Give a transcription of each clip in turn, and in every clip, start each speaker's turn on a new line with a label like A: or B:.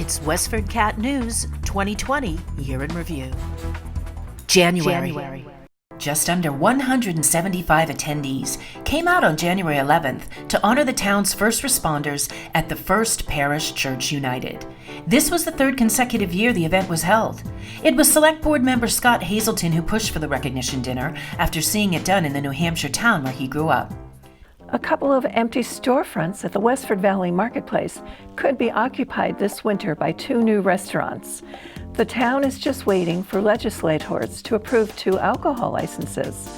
A: It's WestfordCAT News 2020 Year in Review. January. Just under 175 attendees came out on January 11th to honor the town's first responders at the First Parish Church United. This was the third consecutive year the event was held. It was Select Board member Scott Hazelton who pushed for the recognition dinner after seeing it done in the New Hampshire town where he grew up.
B: A couple of empty storefronts at the Westford Valley Marketplace could be occupied this winter by two new restaurants. The town is just waiting for legislators to approve 2 alcohol licenses.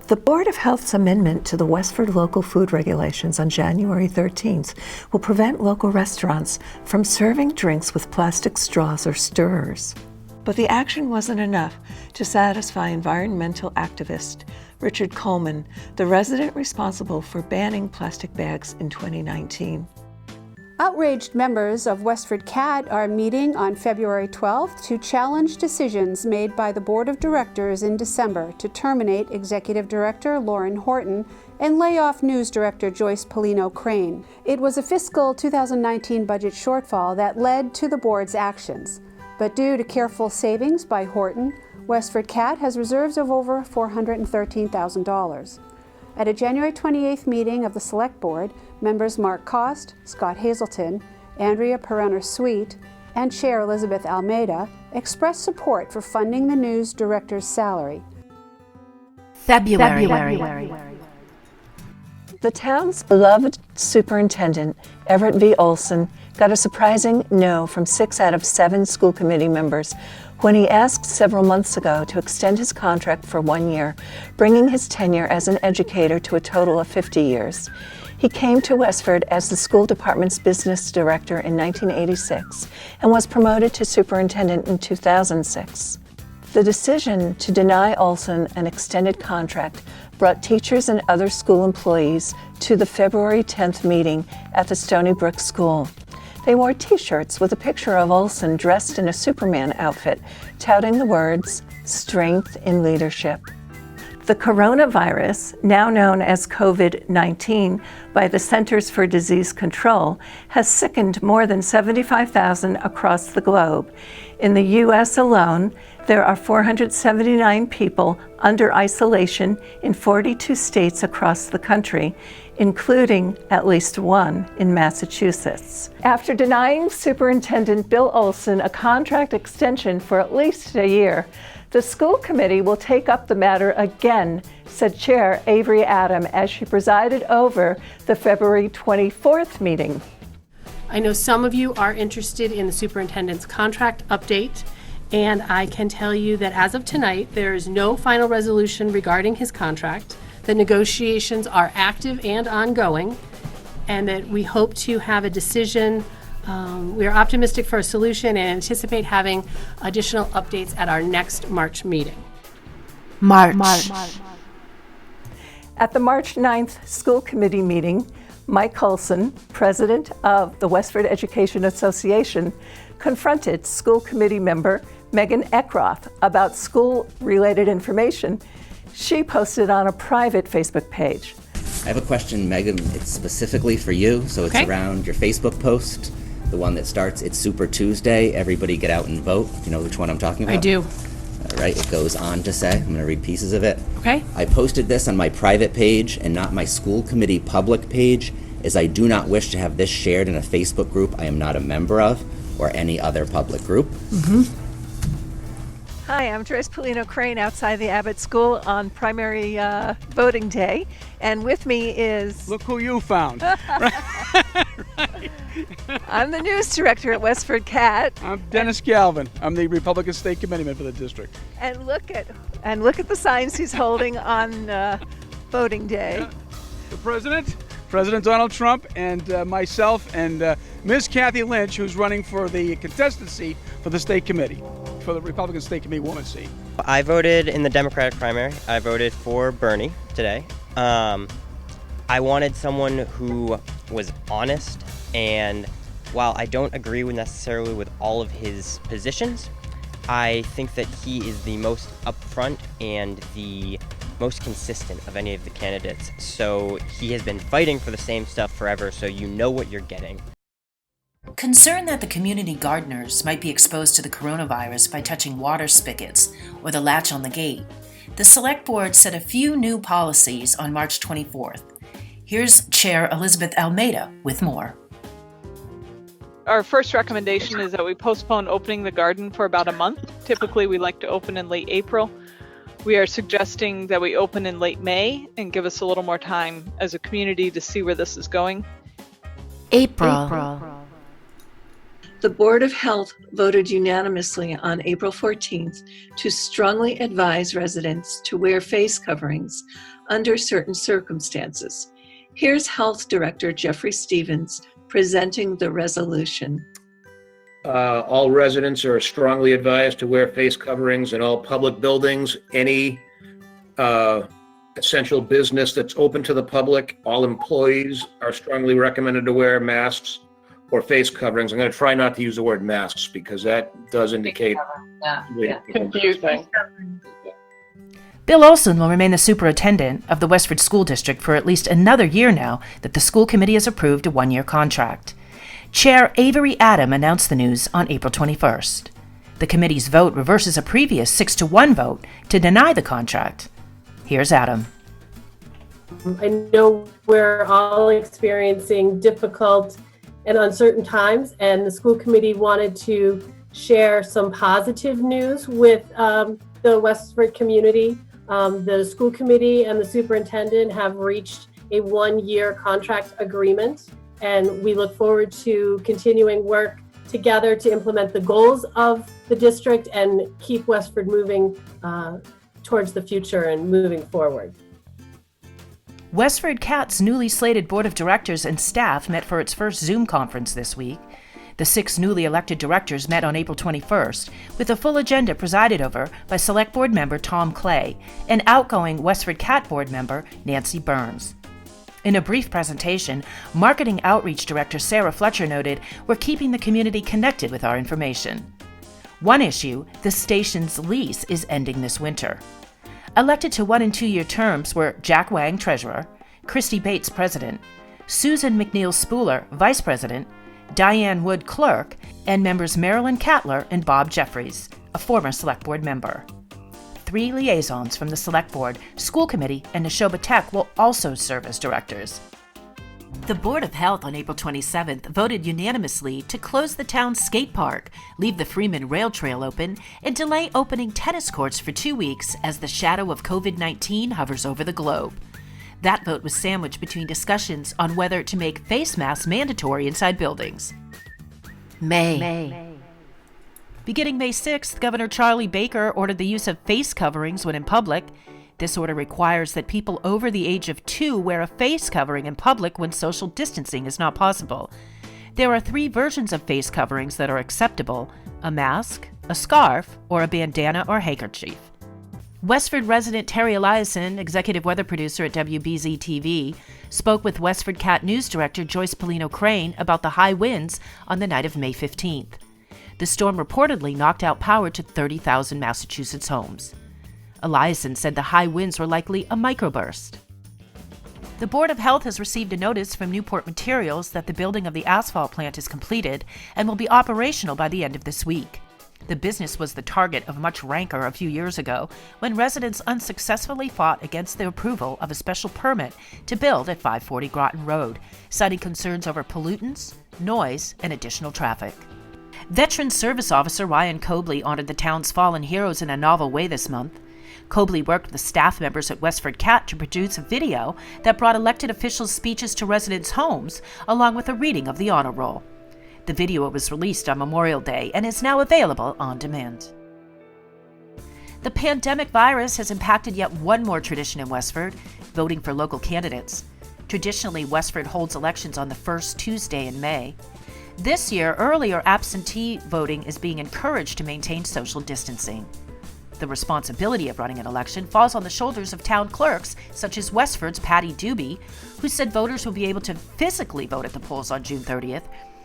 B: The Board of Health's amendment to the Westford local food regulations on January 13th will prevent local restaurants from serving drinks with plastic straws or stirrers. But the action wasn't enough to satisfy environmental activist Richard Coleman, the resident responsible for banning plastic bags in 2019.
C: Outraged members of WestfordCAT are meeting on February 12th to challenge decisions made by the Board of Directors in December to terminate Executive Director Lauren Horton and lay off News Director Joyce Polino Crane. It was a fiscal 2019 budget shortfall that led to the board's actions. But due to careful savings by Horton, WestfordCAT has reserves of over $413,000. At a January 28th meeting of the Select Board, members Mark Cost, Scott Hazelton, Andrea Perenner-Sweet, and Chair Elizabeth Almeida expressed support for funding the news director's salary.
A: February.
B: The town's beloved superintendent, Everett V. Olson, got a surprising no from 6 out of 7 school committee members when he asked several months ago to extend his contract for 1 year, bringing his tenure as an educator to a total of 50 years. He came to Westford as the school department's business director in 1986 and was promoted to superintendent in 2006. The decision to deny Olson an extended contract brought teachers and other school employees to the February 10th meeting at the Stony Brook School. They wore t-shirts with a picture of Olson dressed in a Superman outfit, touting the words, "Strength in Leadership." The coronavirus, now known as COVID-19 by the Centers for Disease Control, has sickened more than 75,000 across the globe. In the U.S. alone, there are 479 people under isolation in 42 states across the country, including at least 1 in Massachusetts. After denying Superintendent Bill Olson a contract extension for at least a year, the school committee will take up the matter again, said Chair Avery Adam as she presided over the February 24th meeting.
D: I know some of you are interested in the superintendent's contract update, and I can tell you that as of tonight, there is no final resolution regarding his contract. The negotiations are active and ongoing, and that we hope to have a decision. We are optimistic for a solution and anticipate having additional updates at our next March meeting.
A: March.
B: At the March 9th school committee meeting, Mike Coulson, president of the Westford Education Association, confronted school committee member Megan Eckroth about school-related information she posted on a private Facebook page.
E: I have a question, Megan. It's specifically for you, so it's around your Facebook post, the one that starts, "It's Super Tuesday, everybody get out and vote." You know which one I'm talking about?
D: I do.
E: All right, it goes on to say, I'm going to read pieces of it.
D: Okay.
E: "I posted this on my private page and not my school committee public page, as I do not wish to have this shared in a Facebook group I am not a member of or any other public group."
B: Hi, I'm Joyce Polino Crane outside the Abbott School on primary voting day, and with me is...
F: Look who you found.
B: Right. I'm the news director at WestfordCAT.
F: I'm Dennis Galvin. I'm the Republican State Committeeman for the district.
B: And look at the signs he's holding on voting day.
F: Yeah. The President Donald Trump, and myself, and Ms. Kathy Lynch, who's running for the contested seat for the state committee, for the Republican State Committee woman seat.
G: I voted in the Democratic primary. I voted for Bernie today. I wanted someone who was honest, and while I don't agree necessarily with all of his positions, I think that he is the most upfront and the most consistent of any of the candidates. So he has been fighting for the same stuff forever, so you know what you're getting.
A: Concerned that the community gardeners might be exposed to the coronavirus by touching water spigots or the latch on the gate, the Select Board set a few new policies on March 24th. Here's Chair Elizabeth Almeida with more.
H: Our first recommendation is that we postpone opening the garden for about a month. Typically, we like to open in late April. We are suggesting that we open in late May and give us a little more time as a community to see where this is going.
A: April.
B: The Board of Health voted unanimously on April 14th to strongly advise residents to wear face coverings under certain circumstances. Here's Health Director Jeffrey Stevens presenting the resolution.
I: All residents are strongly advised to wear face coverings in all public buildings, any essential business that's open to the public. All employees are strongly recommended to wear masks or face coverings. I'm going to try not to use the word masks because that does indicate
H: Confusing.
A: Bill Olson will remain the superintendent of the Westford School District for at least another year now that the school committee has approved a one-year contract. Chair Avery Adam announced the news on April 21st. The committee's vote reverses a previous 6-1 vote to deny the contract. Here's Adam.
D: I know we're all experiencing difficult and uncertain times, and the school committee wanted to share some positive news with the Westford community. The school committee and the superintendent have reached a one-year contract agreement, and we look forward to continuing work together to implement the goals of the district and keep Westford moving towards the future and moving forward.
A: WestfordCAT's newly slated board of directors and staff met for its first Zoom conference this week. The 6 newly elected directors met on April 21st, with a full agenda presided over by Select Board member Tom Clay and outgoing WestfordCAT board member Nancy Burns. In a brief presentation, Marketing Outreach Director Sarah Fletcher noted, "We're keeping the community connected with our information." One issue, the station's lease is ending this winter. Elected to 1- and 2-year terms were Jack Wang, Treasurer, Christy Bates, President, Susan McNeil-Spooler, Vice President, Diane Wood, Clerk, and members Marilyn Cattler and Bob Jeffries, a former Select Board member. 3 liaisons from the Select Board, School Committee, and Neshoba Tech will also serve as directors. The Board of Health on April 27th voted unanimously to close the town's skate park, leave the Freeman Rail Trail open, and delay opening tennis courts for 2 weeks as the shadow of COVID-19 hovers over the globe. That vote was sandwiched between discussions on whether to make face masks mandatory inside buildings. May. Beginning May 6th, Governor Charlie Baker ordered the use of face coverings when in public. This order requires that people over the age of 2 wear a face covering in public when social distancing is not possible. There are 3 versions of face coverings that are acceptable: a mask, a scarf, or a bandana or handkerchief. Westford resident Terry Eliason, executive weather producer at WBZ-TV, spoke with WestfordCAT news director Joyce Polino Crane about the high winds on the night of May 15th. The storm reportedly knocked out power to 30,000 Massachusetts homes. Eliason said the high winds were likely a microburst. The Board of Health has received a notice from Newport Materials that the building of the asphalt plant is completed and will be operational by the end of this week. The business was the target of much rancor a few years ago when residents unsuccessfully fought against the approval of a special permit to build at 540 Groton Road, citing concerns over pollutants, noise, and additional traffic. Veteran Service Officer Ryan Cobley honored the town's fallen heroes in a novel way this month. Cobley worked with staff members at WestfordCAT to produce a video that brought elected officials' speeches to residents' homes, along with a reading of the honor roll. The video was released on Memorial Day and is now available on demand. The pandemic virus has impacted yet one more tradition in Westford, voting for local candidates. Traditionally, Westford holds elections on the first Tuesday in May. This year, earlier absentee voting is being encouraged to maintain social distancing. The responsibility of running an election falls on the shoulders of town clerks, such as Westford's Patty Doobie, who said voters will be able to physically vote at the polls on June 30th,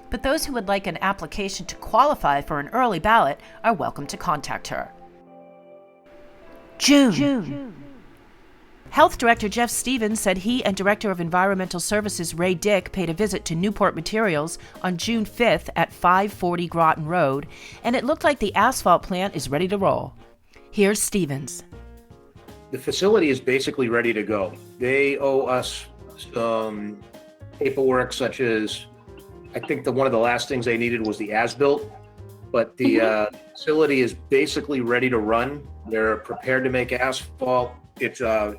A: but those who would like an application to qualify for an early ballot are welcome to contact her. June. Health Director Jeff Stevens said he and Director of Environmental Services Ray Dick paid a visit to Newport Materials on June 5th at 540 Groton Road, and it looked like the asphalt plant is ready to roll. Here's Stevens.
I: The facility is basically ready to go. They owe us some paperwork, such as, I think one of the last things they needed was the as-built, but the facility is basically ready to run. They're prepared to make asphalt. It's their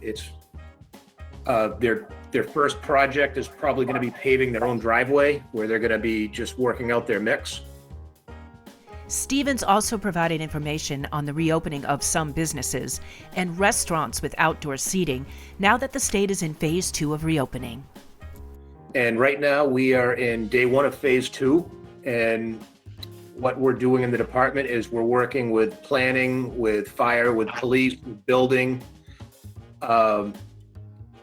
I: first project is probably going to be paving their own driveway, where they're going to be just working out their mix.
A: Stevens also provided information on the reopening of some businesses and restaurants with outdoor seating now that the state is in phase 2 of reopening.
I: And right now we are in day 1 of phase 2, and what we're doing in the department is we're working with planning, with fire, with police, with building,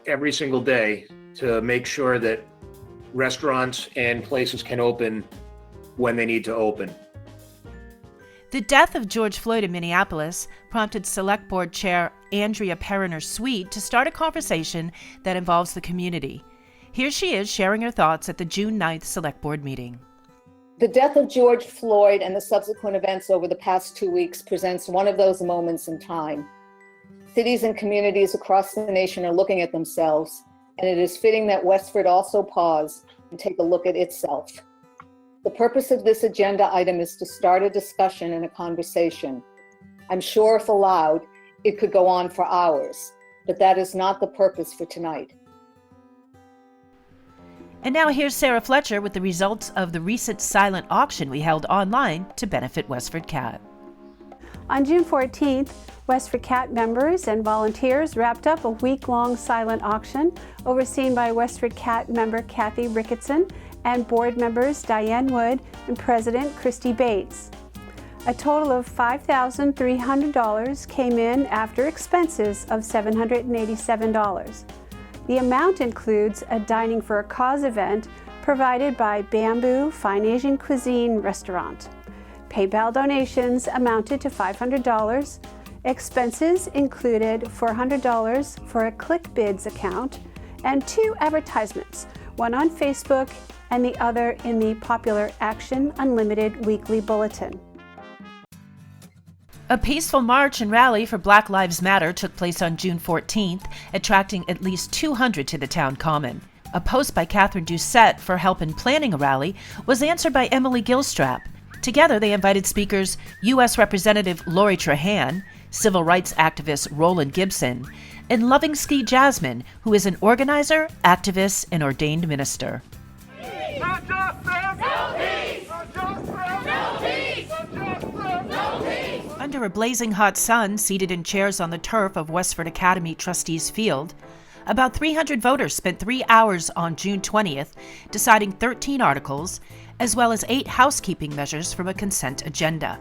I: every single day to make sure that restaurants and places can open when they need to open.
A: The death of George Floyd in Minneapolis prompted Select Board Chair Andrea Perriner-Sweet to start a conversation that involves the community. Here she is sharing her thoughts at the June 9th Select Board meeting.
J: The death of George Floyd and the subsequent events over the past 2 weeks presents one of those moments in time. Cities and communities across the nation are looking at themselves, and it is fitting that Westford also pause and take a look at itself. The purpose of this agenda item is to start a discussion and a conversation. I'm sure if allowed, it could go on for hours, but that is not the purpose for tonight.
A: And now here's Sarah Fletcher with the results of the recent silent auction we held online to benefit WestfordCAT.
C: On June 14th, WestfordCAT members and volunteers wrapped up a week-long silent auction overseen by WestfordCAT member Kathy Ricketson and board members Diane Wood and President Christy Bates. A total of $5,300 came in after expenses of $787. The amount includes a Dining for a Cause event provided by Bamboo Fine Asian Cuisine Restaurant. PayPal donations amounted to $500. Expenses included $400 for a ClickBids account and 2 advertisements, one on Facebook and the other in the popular Action Unlimited weekly bulletin.
A: A peaceful march and rally for Black Lives Matter took place on June 14th, attracting at least 200 to the town common. A post by Catherine Doucette for help in planning a rally was answered by Emily Gilstrap. Together, they invited speakers U.S. Representative Lori Trahan, civil rights activist Roland Gibson, and Loving Ski Jasmine, who is an organizer, activist, and ordained minister. Under a blazing hot sun, seated in chairs on the turf of Westford Academy Trustees Field, about 300 voters spent 3 hours on June 20th deciding 13 articles, as well as 8 housekeeping measures from a consent agenda.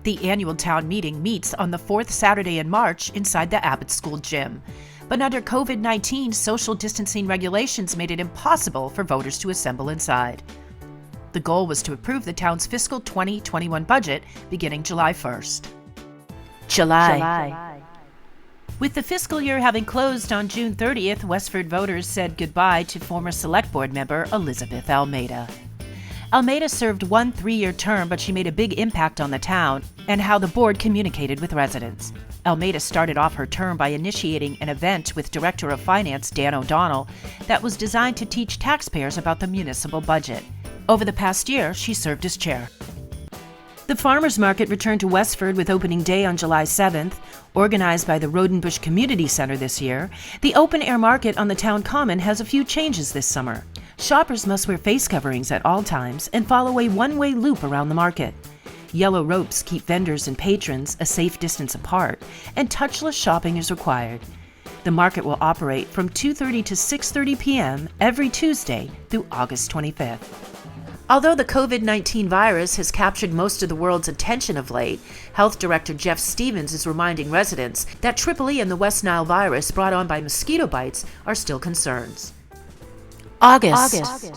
A: The annual town meeting meets on the 4th Saturday in March inside the Abbott School gym. But under COVID-19, social distancing regulations made it impossible for voters to assemble inside. The goal was to approve the town's fiscal 2021 budget beginning July 1st. July. With the fiscal year having closed on June 30th, Westford voters said goodbye to former Select Board member Elizabeth Almeida. Almeida served 1 3-year term, but she made a big impact on the town and how the board communicated with residents. Almeida started off her term by initiating an event with Director of Finance Dan O'Donnell that was designed to teach taxpayers about the municipal budget. Over the past year, she served as chair. The Farmers Market returned to Westford with opening day on July 7th. Organized by the Rodenbush Community Center this year, the open-air market on the town common has a few changes this summer. Shoppers must wear face coverings at all times and follow a one-way loop around the market. Yellow ropes keep vendors and patrons a safe distance apart, and touchless shopping is required. The market will operate from 2:30 to 6:30 p.m. every Tuesday through August 25th. Although the COVID-19 virus has captured most of the world's attention of late, Health Director Jeff Stevens is reminding residents that Triple E and the West Nile virus brought on by mosquito bites are still concerns. August.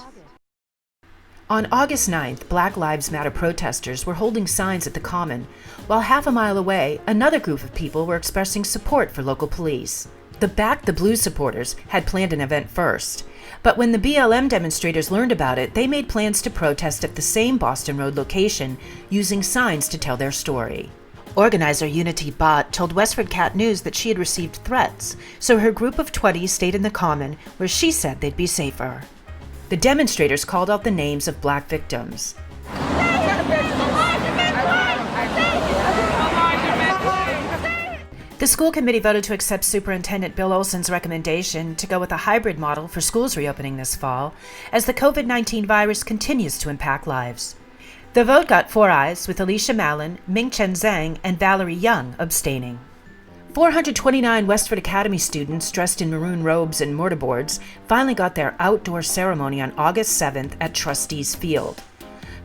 A: On August 9th, Black Lives Matter protesters were holding signs at the Common, while half a mile away, another group of people were expressing support for local police. The Back the Blue supporters had planned an event first, but when the BLM demonstrators learned about it, they made plans to protest at the same Boston Road location using signs to tell their story. Organizer Unity Bott told WestfordCAT News that she had received threats, so her group of 20 stayed in the Common, where she said they'd be safer. The demonstrators called out the names of Black victims. The school committee voted to accept Superintendent Bill Olson's recommendation to go with a hybrid model for schools reopening this fall, as the COVID-19 virus continues to impact lives. The vote got 4 ayes, with Alicia Mallon, Ming-Chen Zhang, and Valerie Young abstaining. 429 Westford Academy students dressed in maroon robes and mortarboards finally got their outdoor ceremony on August 7th at Trustees Field.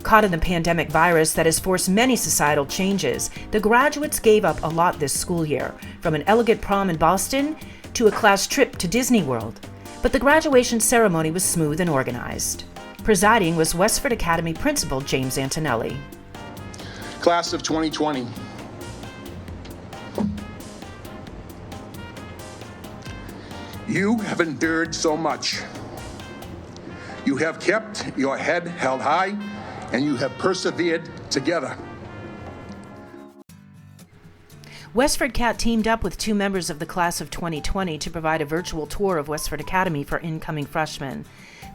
A: Caught in the pandemic virus that has forced many societal changes, the graduates gave up a lot this school year, from an elegant prom in Boston to a class trip to Disney World. But the graduation ceremony was smooth and organized. Presiding was Westford Academy Principal James Antonelli.
K: Class of 2020. You have endured so much. You have kept your head held high, and you have persevered together.
A: WestfordCAT teamed up with 2 members of the class of 2020 to provide a virtual tour of Westford Academy for incoming freshmen.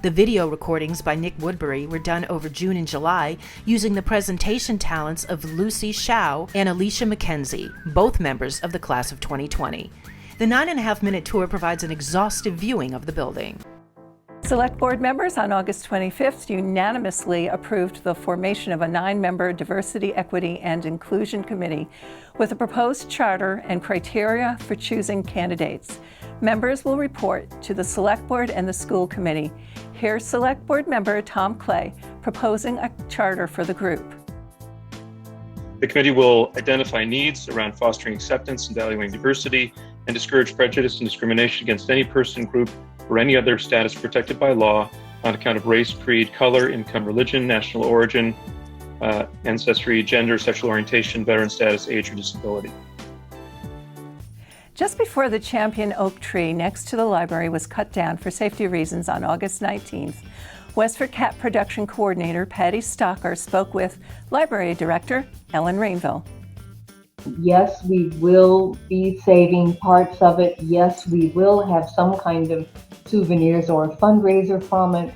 A: The video recordings by Nick Woodbury were done over June and July using the presentation talents of Lucy Shao and Alicia McKenzie, both members of the class of 2020. The 9.5-minute tour provides an exhaustive viewing of the building.
B: Select Board members on August 25th unanimously approved the formation of a 9-member Diversity, Equity, and Inclusion Committee with a proposed charter and criteria for choosing candidates. Members will report to the Select Board and the School Committee. Here's Select Board member Tom Clay proposing a charter for the group.
L: The committee will identify needs around fostering acceptance and valuing diversity and discourage prejudice and discrimination against any person, group, or any other status protected by law on account of race, creed, color, income, religion, national origin, ancestry, gender, sexual orientation, veteran status, age, or disability.
B: Just before the champion oak tree next to the library was cut down for safety reasons on August 19th, WestfordCAT production coordinator Patty Stocker spoke with library director Ellen Rainville.
M: Yes, we will be saving parts of it. Yes, we will have some kind of souvenirs or a fundraiser from it.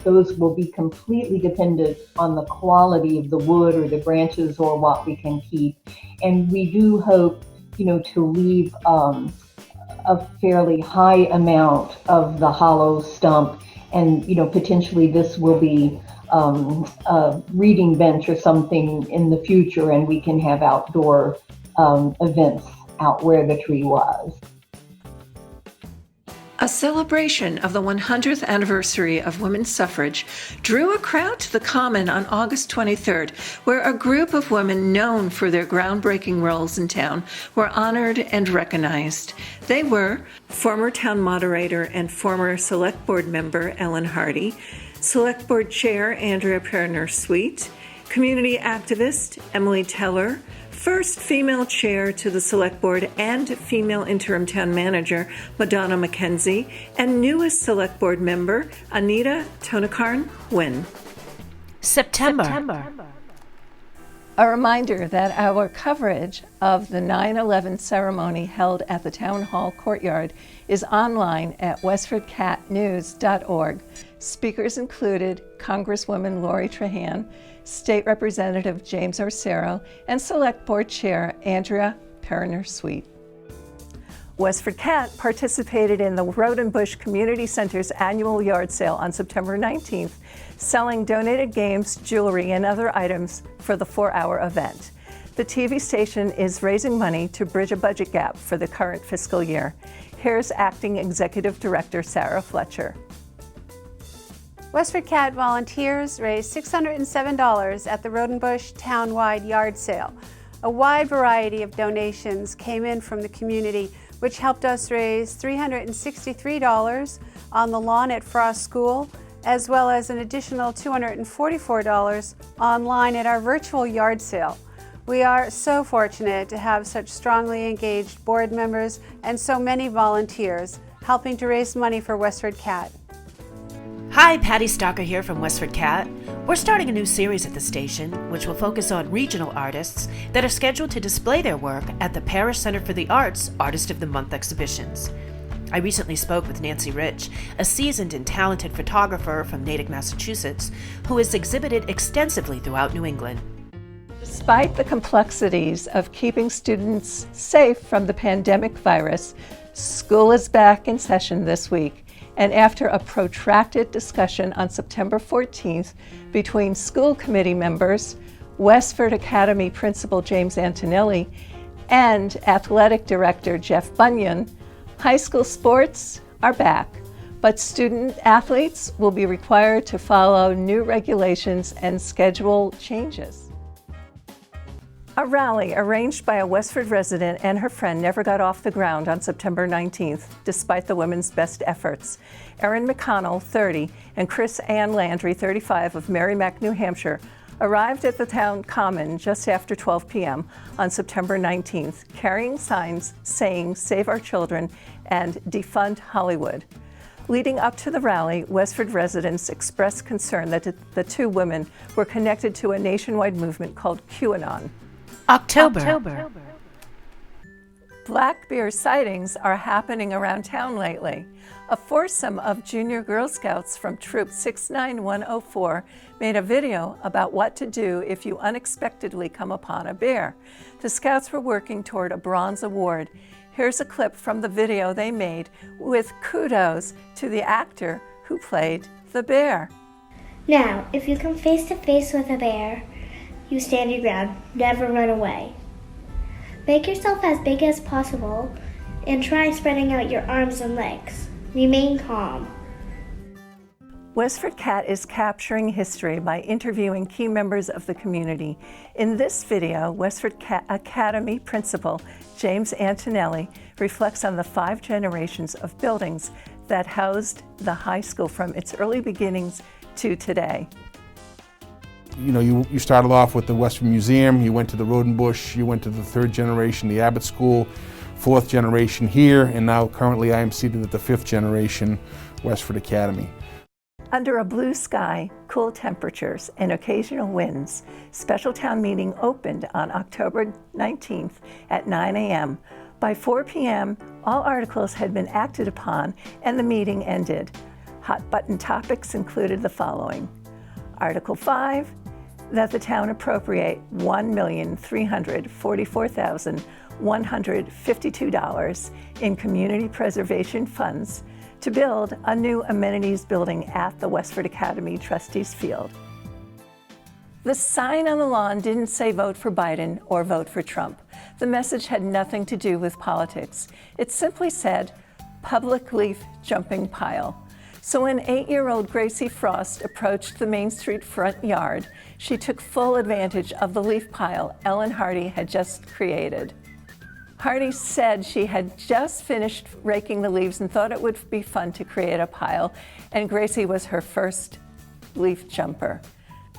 M: Those will be completely dependent on the quality of the wood or the branches or what we can keep. And we do hope, to leave a fairly high amount of the hollow stump. And, potentially this will be a reading bench or something in the future, and we can have outdoor events out where the tree was.
B: A celebration of the 100th anniversary of women's suffrage drew a crowd to the Common on August 23rd, where a group of women known for their groundbreaking roles in town were honored and recognized. They were former town moderator and former Select Board member Ellen Hardy, Select Board Chair Andrea Perner-Sweet, community activist Emily Teller, first female chair to the Select Board and female interim town manager Madonna McKenzie, and newest Select Board member Anita Tonakarn-Wynn.
A: September.
B: A reminder that our coverage of the 9/11 ceremony held at the Town Hall courtyard is online at westfordcatnews.org. Speakers included Congresswoman Lori Trahan, State Representative James Arcero, and Select Board Chair Andrea Perner-Sweet. WestfordCAT participated in the Road and Bush Community Center's annual yard sale on September 19th, selling donated games, jewelry, and other items for the 4-hour event. The TV station is raising money to bridge a budget gap for the current fiscal year. Here's Acting Executive Director Sarah Fletcher.
C: WestfordCAT volunteers raised $607 at the Road and Bush Town-wide yard sale. A wide variety of donations came in from the community, which helped us raise $363 on the lawn at Frost School, as well as an additional $244 online at our virtual yard sale. We are so fortunate to have such strongly engaged board members and so many volunteers helping to raise money for WestfordCAT.
A: Hi, Patty Stalker here from WestfordCAT. We're starting a new series at the station, which will focus on regional artists that are scheduled to display their work at the Parish Center for the Arts Artist of the Month exhibitions. I recently spoke with Nancy Rich, a seasoned and talented photographer from Natick, Massachusetts, who has exhibited extensively throughout New England.
B: Despite the complexities of keeping students safe from the pandemic virus, school is back in session this week. And after a protracted discussion on September 14th between school committee members, Westford Academy Principal James Antonelli, and Athletic Director Jeff Bunyan, high school sports are back, but student athletes will be required to follow new regulations and schedule changes. A rally arranged by a Westford resident and her friend never got off the ground on September 19th, despite the women's best efforts. Erin McConnell, 30, and Chris Ann Landry, 35, of Merrimack, New Hampshire, arrived at the town common just after 12 p.m. on September 19th, carrying signs saying "Save Our Children" and "Defund Hollywood." Leading up to the rally, Westford residents expressed concern that the two women were connected to a nationwide movement called QAnon.
A: October.
B: Black bear sightings are happening around town lately. A foursome of junior Girl Scouts from Troop 69104 made a video about what to do if you unexpectedly come upon a bear. The Scouts were working toward a bronze award. Here's a clip from the video they made with kudos to the actor who played the bear.
N: Now, if you come face to face with a bear, you stand your ground, never run away. Make yourself as big as possible and try spreading out your arms and legs. Remain calm.
B: WestfordCAT is capturing history by interviewing key members of the community. In this video, WestfordCAT Academy Principal James Antonelli reflects on the 5 generations of buildings that housed the high school from its early beginnings to today.
O: You know, you started off with the Westford Museum, you went to the Rodenbush, you went to the 3rd generation, the Abbott School, 4th generation here, and now currently I am seated at the 5th generation Westford Academy.
B: Under a blue sky, cool temperatures, and occasional winds, special town meeting opened on October 19th at 9 a.m. By 4 p.m., all articles had been acted upon and the meeting ended. Hot button topics included the following. Article 5, that the town appropriate $1,344,152 in community preservation funds to build a new amenities building at the Westford Academy Trustees Field. The sign on the lawn didn't say vote for Biden or vote for Trump. The message had nothing to do with politics. It simply said, public leaf jumping pile. So when 8-year-old Gracie Frost approached the Main Street front yard, she took full advantage of the leaf pile Ellen Hardy had just created. Hardy said she had just finished raking the leaves and thought it would be fun to create a pile, and Gracie was her first leaf jumper.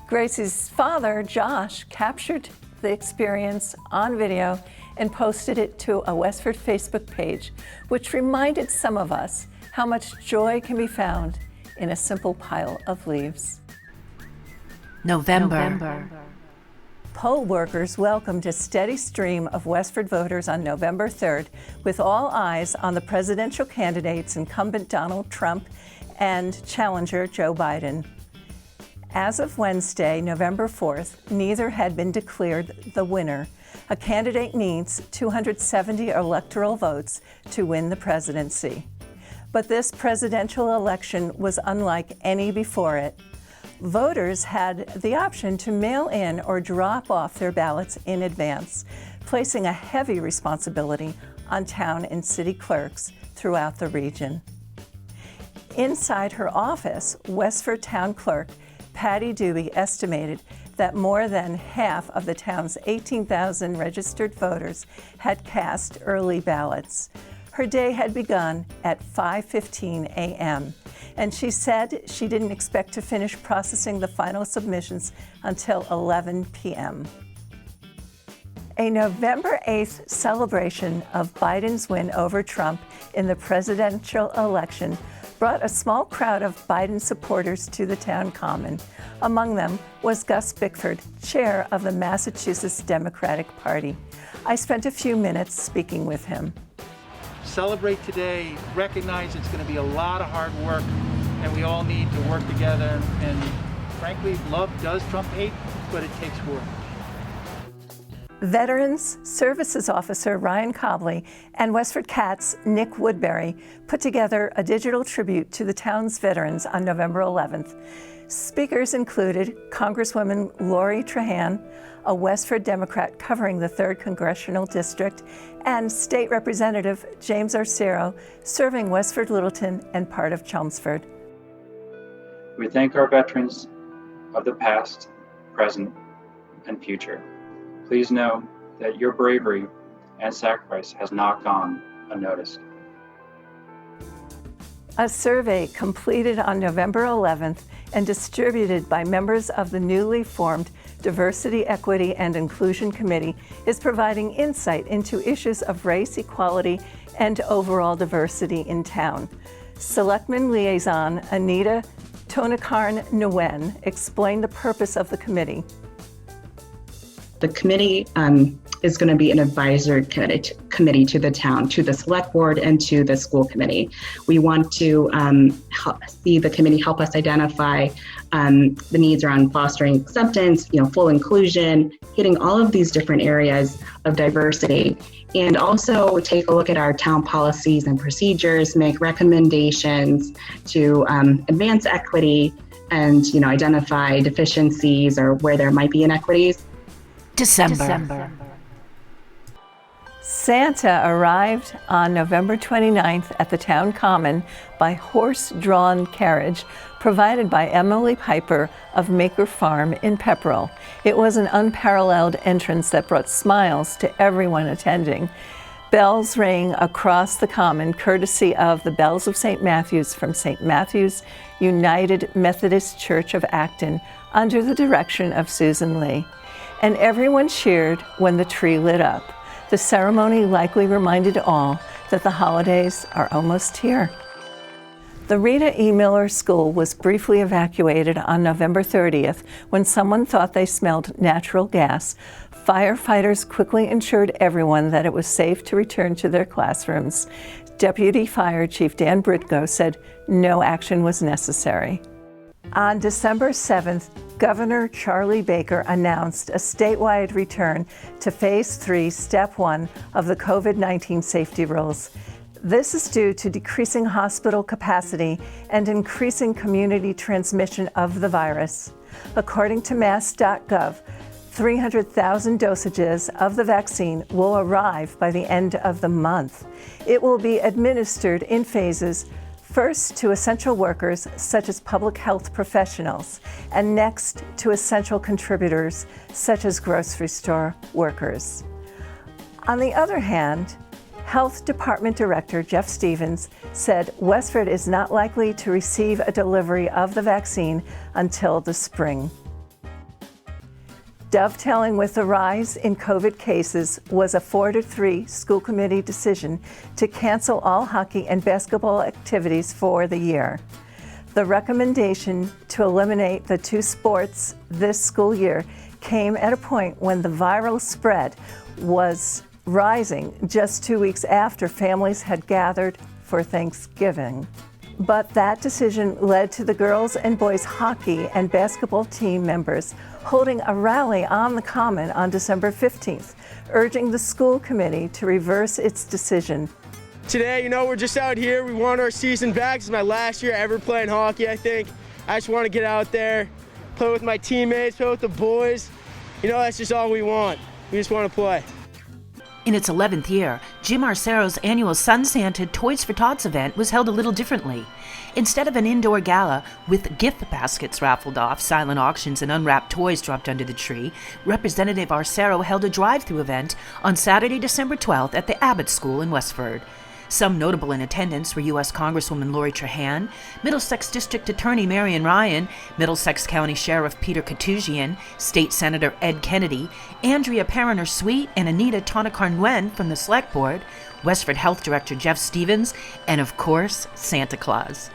B: Gracie's father, Josh, captured the experience on video and posted it to a Westford Facebook page, which reminded some of us how much joy can be found in a simple pile of leaves.
A: November.
B: Poll workers welcomed a steady stream of Westford voters on November 3rd, with all eyes on the presidential candidates, incumbent Donald Trump and challenger Joe Biden. As of Wednesday, November 4th, neither had been declared the winner. A candidate needs 270 electoral votes to win the presidency. But this presidential election was unlike any before it. Voters had the option to mail in or drop off their ballots in advance, placing a heavy responsibility on town and city clerks throughout the region. Inside her office, Westford Town Clerk Patty Doobie estimated that more than half of the town's 18,000 registered voters had cast early ballots. Her day had begun at 5:15 a.m., and she said she didn't expect to finish processing the final submissions until 11 p.m. A November 8th celebration of Biden's win over Trump in the presidential election brought a small crowd of Biden supporters to the town common. Among them was Gus Bickford, chair of the Massachusetts Democratic Party. I spent a few minutes speaking with him.
P: Celebrate today, recognize it's going to be a lot of hard work, and we all need to work together. And frankly, love does trump hate, but it takes work.
B: Veterans Services Officer Ryan Cobley and WestfordCAT's Nick Woodbury put together a digital tribute to the town's veterans on November 11th. Speakers included Congresswoman Lori Trahan, a Westford Democrat covering the 3rd Congressional District, and State Representative James Arcero, serving Westford Littleton and part of Chelmsford.
Q: We thank our veterans of the past, present, and future. Please know that your bravery and sacrifice has not gone unnoticed.
B: A survey completed on November 11th and distributed by members of the newly formed Diversity, Equity, and Inclusion Committee is providing insight into issues of race, equality, and overall diversity in town. Selectman Liaison Anita Tonakarn-Nguyen explained the purpose of the committee.
R: The committee is going to be an advisory committee to the town, to the select board, and to the school committee. We want to see the committee help us identify the needs around fostering acceptance, full inclusion, hitting all of these different areas of diversity, and also take a look at our town policies and procedures, make recommendations to advance equity, and identify deficiencies or where there might be inequities.
A: December.
B: Santa arrived on November 29th at the town common by horse-drawn carriage provided by Emily Piper of Maker Farm in Pepperell. It was an unparalleled entrance that brought smiles to everyone attending. Bells rang across the common courtesy of the Bells of St. Matthew's from St. Matthew's United Methodist Church of Acton under the direction of Susan Lee. And everyone cheered when the tree lit up. The ceremony likely reminded all that the holidays are almost here. The Rita E. Miller School was briefly evacuated on November 30th when someone thought they smelled natural gas. Firefighters quickly ensured everyone that it was safe to return to their classrooms. Deputy Fire Chief Dan Britko said no action was necessary. On December 7th, Governor Charlie Baker announced a statewide return to Phase 3, Step 1 of the COVID-19 safety rules. This is due to decreasing hospital capacity and increasing community transmission of the virus. According to mass.gov, 300,000 dosages of the vaccine will arrive by the end of the month. It will be administered in phases, first to essential workers such as public health professionals, and next to essential contributors such as grocery store workers. On the other hand, Health Department Director Jeff Stevens said Westford is not likely to receive a delivery of the vaccine until the spring. Dovetailing with the rise in COVID cases was a 4-3 school committee decision to cancel all hockey and basketball activities for the year. The recommendation to eliminate the two sports this school year came at a point when the viral spread was rising just 2 weeks after families had gathered for Thanksgiving. But that decision led to the girls and boys hockey and basketball team members holding a rally on the Common on December 15th, urging the school committee to reverse its decision.
S: Today, we're just out here. We want our season back. This is my last year ever playing hockey, I think. I just want to get out there, play with my teammates, play with the boys. That's just all we want. We just want to play.
A: In its 11th year, Jim Arcero's annual Sun Santa Toys for Tots event was held a little differently. Instead of an indoor gala with gift baskets raffled off, silent auctions, and unwrapped toys dropped under the tree, Representative Arcero held a drive-through event on Saturday, December 12th at the Abbott School in Westford. Some notable in attendance were U.S. Congresswoman Lori Trahan, Middlesex District Attorney Marion Ryan, Middlesex County Sheriff Peter Katusian, State Senator Ed Kennedy, Andrea Perriner-Sweet, and Anita Tonicar-Nguyen from the Select Board, Westford Health Director Jeff Stevens, and of course, Santa Claus.